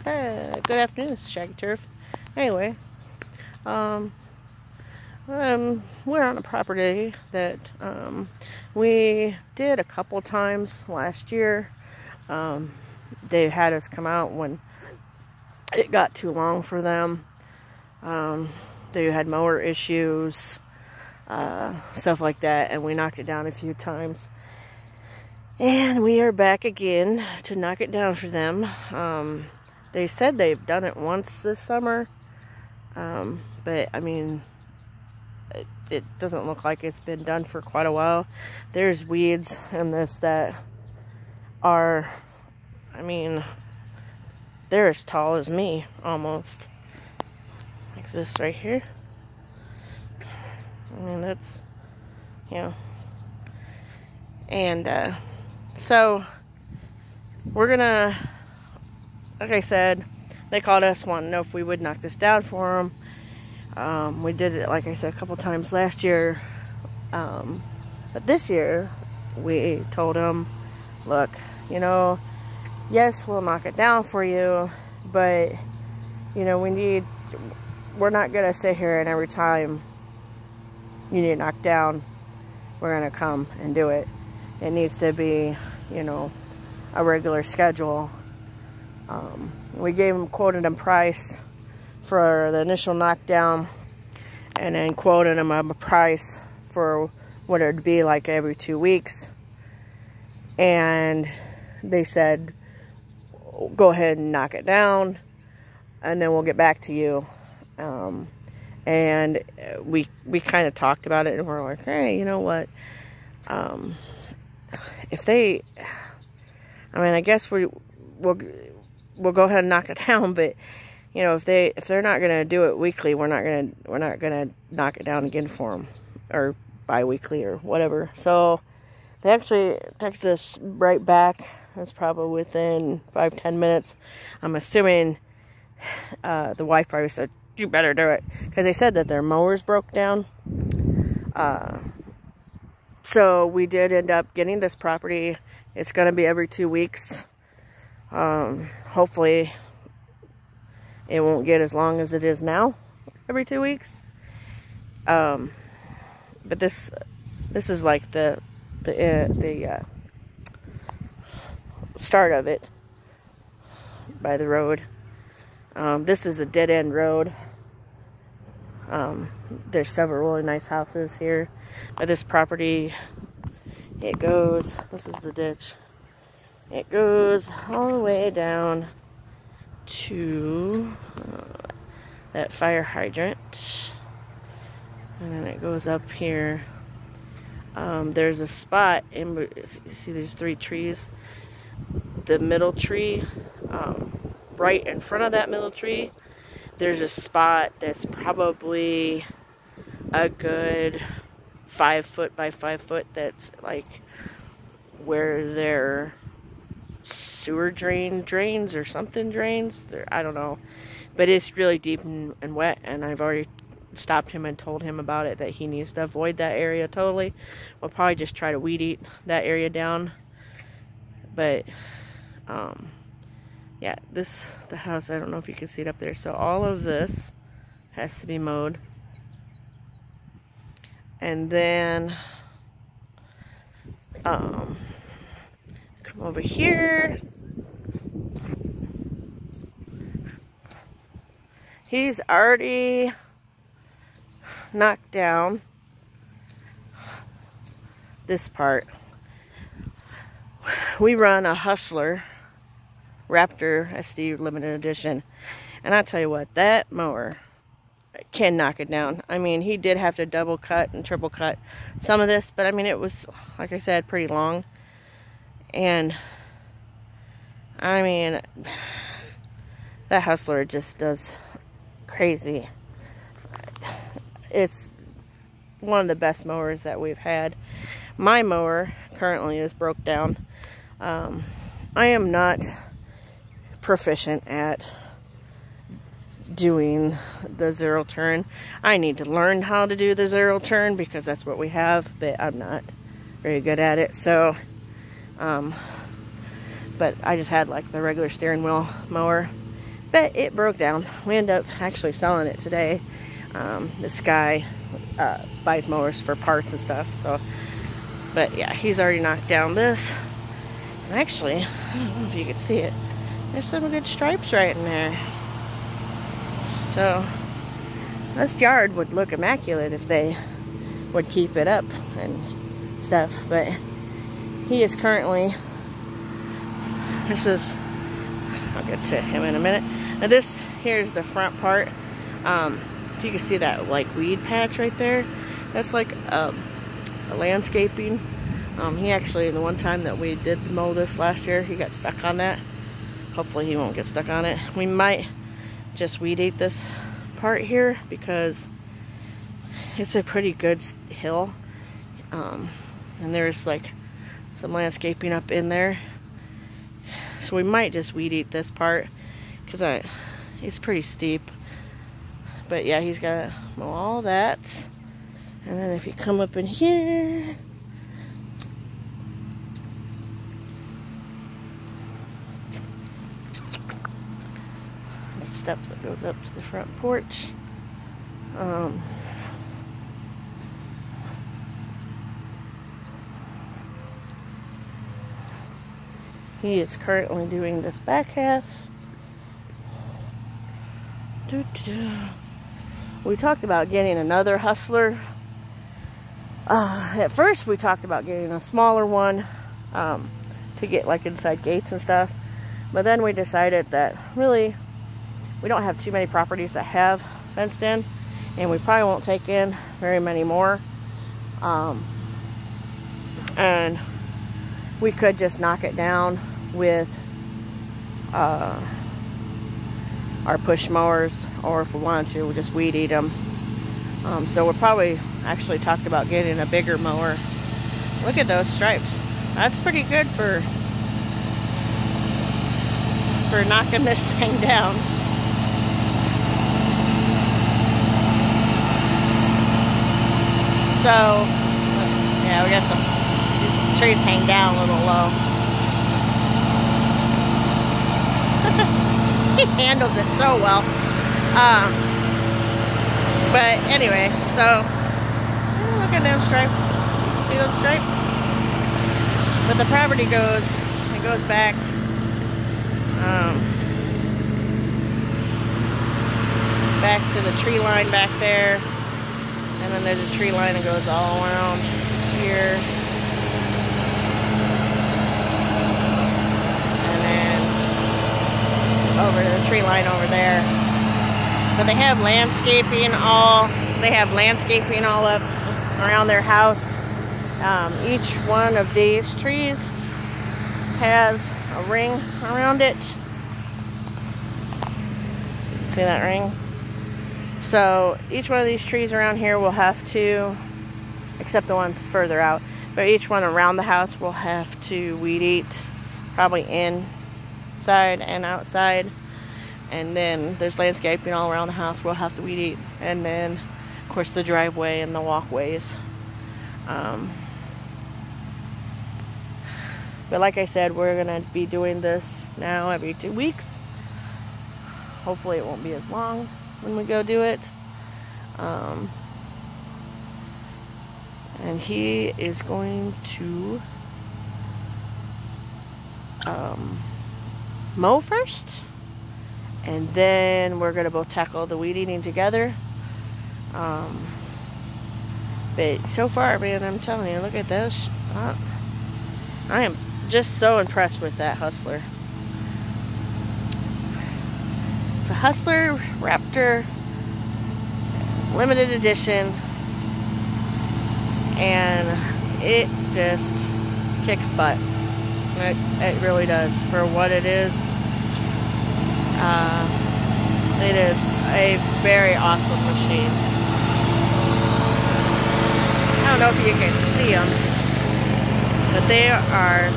Hey, good afternoon, this is Shaggy Turf. Anyway, we're on a property that we did a couple times last year. They had us come out when it got too long for them. They had mower issues, stuff like that, and we knocked it down a few times. And we are back again to knock it down for them. They said they've done it once this summer, but I mean, it doesn't look like it's been done for quite a while. There's weeds in this that are, I mean, they're as tall as me, almost. Like this right here. I mean, that's, you know. And, so, we're gonna, like I said, they called us wanting to know if we would knock this down for them. We did it, like I said, a couple times last year. But this year, we told them, look, you know, yes, we'll knock it down for you, but, you know, we're not gonna sit here and every time you need it knocked down, we're gonna come and do it. It needs to be, you know, a regular schedule. We quoted them price for the initial knockdown, and then quoted them a price for what it would be like every 2 weeks. And they said, go ahead and knock it down, and then we'll get back to you. And we kind of talked about it, and we're like, hey, you know what? If they, I mean, I guess we'll go ahead and knock it down, but you know, if they're not gonna do it weekly, we're not gonna knock it down again for them, or bi-weekly or whatever. So they actually texted us right back. It's probably within 5-10 minutes. I'm assuming the wife probably said, you better do it, because they said that their mowers broke down. So we did end up getting this property. It's going to be every 2 weeks. Hopefully it won't get as long as it is now, every 2 weeks. But this is like the start of it by the road. This is a dead end road. There's several really nice houses here. But this property, it goes, this is the ditch. It goes all the way down to that fire hydrant. And then it goes up here. There's a spot, if you see there's 3 trees. The middle tree, right in front of that middle tree, there's a spot that's probably a good 5 foot by 5 foot. That's like where their sewer drains or something drains. I don't know, but it's really deep and wet, and I've already stopped him and told him about it, that he needs to avoid that area totally. We'll probably just try to weed eat that area down. But yeah, the house, I don't know if you can see it up there. So all of this has to be mowed. And then come over here. He's already knocked down this part. We run a Hustler Raptor SD limited edition, and I tell you what, that mower can knock it down. I mean, he did have to double cut and triple cut some of this, but I mean, it was, like I said, pretty long. And I mean, that Hustler just does crazy. It's one of the best mowers that we've had. My mower currently is broke down. I am not proficient at doing the zero turn. I need to learn how to do the zero turn, because that's what we have, but I'm not very good at it. So but I just had like the regular steering wheel mower, but it broke down. We ended up actually selling it today. This guy buys mowers for parts and stuff, so, but yeah, he's already knocked down this. And actually, I don't know if you can see it, there's some good stripes right in there. So this yard would look immaculate if they would keep it up and stuff, but he is currently, this is, I'll get to him in a minute. Now this, here's the front part. If you can see that like weed patch right there, that's like a landscaping. He actually, the one time that we did mow this last year, he got stuck on that. Hopefully he won't get stuck on it. We might just weed eat this part here because it's a pretty good hill. And there's like some landscaping up in there. So we might just weed eat this part because it's pretty steep. But yeah, he's got to mow all that. And then if you come up in here, the steps that goes up to the front porch. He is currently doing this back half. We talked about getting another hustler. At first we talked about getting a smaller one to get like inside gates and stuff. But then we decided that really we don't have too many properties that have fenced in, and we probably won't take in very many more. And we could just knock it down with our push mowers, or if we wanted to, we'll just weed eat them. So we'll probably actually talked about getting a bigger mower. Look at those stripes. That's pretty good for knocking this thing down. So yeah, we got these trees hang down a little low. He handles it so well. But anyway, so look at those stripes. See those stripes? But the property goes back back to the tree line back there, and then there's a tree line that goes all around here, and then over to the tree line over there. But they have landscaping all up around their house. Each one of these trees has a ring around it. See that ring? So each one of these trees around here will have to, except the ones further out, but each one around the house will have to weed eat, probably inside and outside. And then there's landscaping all around the house we'll have to weed eat. And then, of course, the driveway and the walkways. But like I said, we're going to be doing this now every 2 weeks. Hopefully it won't be as long when we go do it. And he is going to mow first. And then we're going to both tackle the weed eating together. But so far, man, I'm telling you, look at this. I am just so impressed with that Hustler. It's a Hustler Raptor limited edition. And it just kicks butt. It really does. For what it is. It is a very awesome machine. I don't know if you can see them, but they are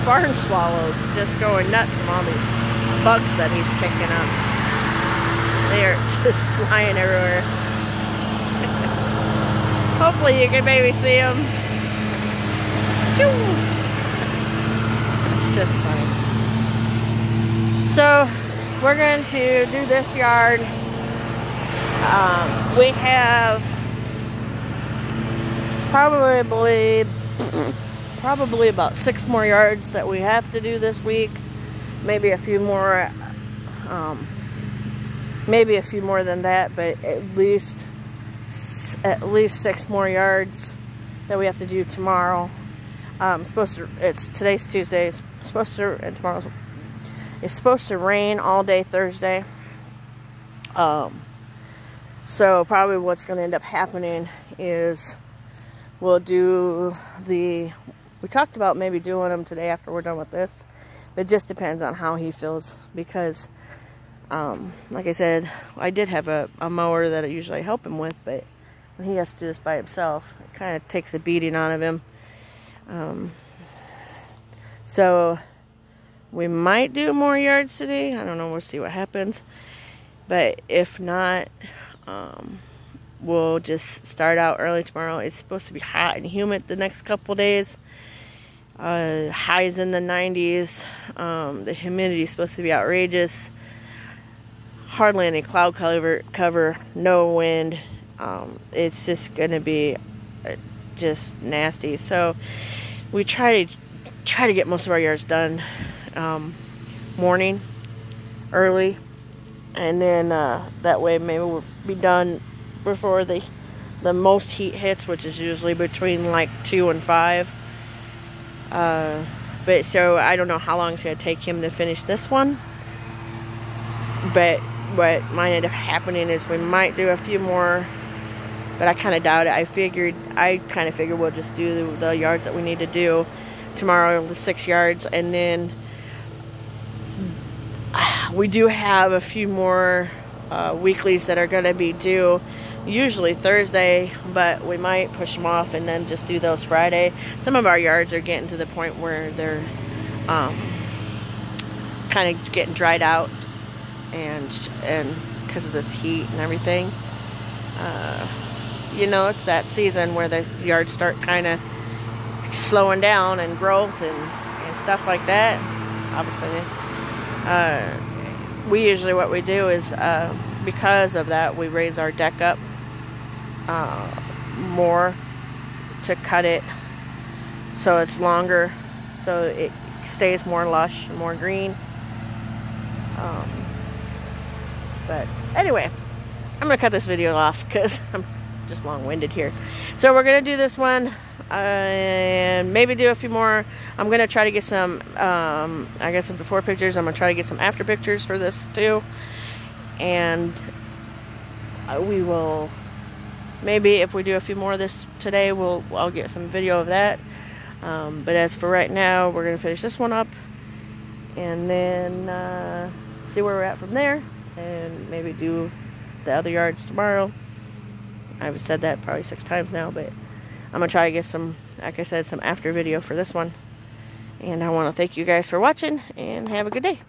barn swallows just going nuts from all these bugs that he's kicking up. They are just flying everywhere. Hopefully you can maybe see them. It's just funny. So we're going to do this yard. We have probably about 6 more yards that we have to do this week. Maybe a few more, maybe a few more than that, but at least 6 more yards that we have to do tomorrow. Today's Tuesday. It's supposed to rain all day Thursday. So probably what's going to end up happening is we'll do we talked about maybe doing them today after we're done with this. But it just depends on how he feels, because like I said, I did have a mower that I usually help him with, but when he has to do this by himself, it kind of takes a beating out of him. So we might do more yards today. I don't know. We'll see what happens. But if not, we'll just start out early tomorrow. It's supposed to be hot and humid the next couple days. Highs in the 90s. The humidity is supposed to be outrageous. Hardly any cloud cover, no wind. It's just going to be just nasty. So we try to get most of our yards done morning, early, and then that way maybe we'll be done before the most heat hits, which is usually between like 2 and 5. But so I don't know how long it's going to take him to finish this one. But what might end up happening is we might do a few more, but I kind of doubt it. I kind of figured we'll just do the yards that we need to do tomorrow, the 6 yards, and then we do have a few more weeklies that are going to be due usually Thursday, but we might push them off and then just do those Friday. Some of our yards are getting to the point where they're kind of getting dried out, and because of this heat and everything, you know, it's that season where the yards start kind of slowing down and growth and stuff like that. Obviously, what we do is because of that, we raise our deck up more to cut it so it's longer, so it stays more lush and more green. But anyway, I'm gonna cut this video off because I'm just long-winded here. So we're gonna do this one and maybe do a few more. I'm gonna try to get some I got some before pictures. I'm gonna try to get some after pictures for this too, and we will, maybe if we do a few more of this today, I'll get some video of that. But as for right now, we're gonna finish this one up and then see where we're at from there, and maybe do the other yards tomorrow. I've said that probably 6 times now, but I'm going to try to get some, like I said, some after video for this one. And I want to thank you guys for watching, and have a good day.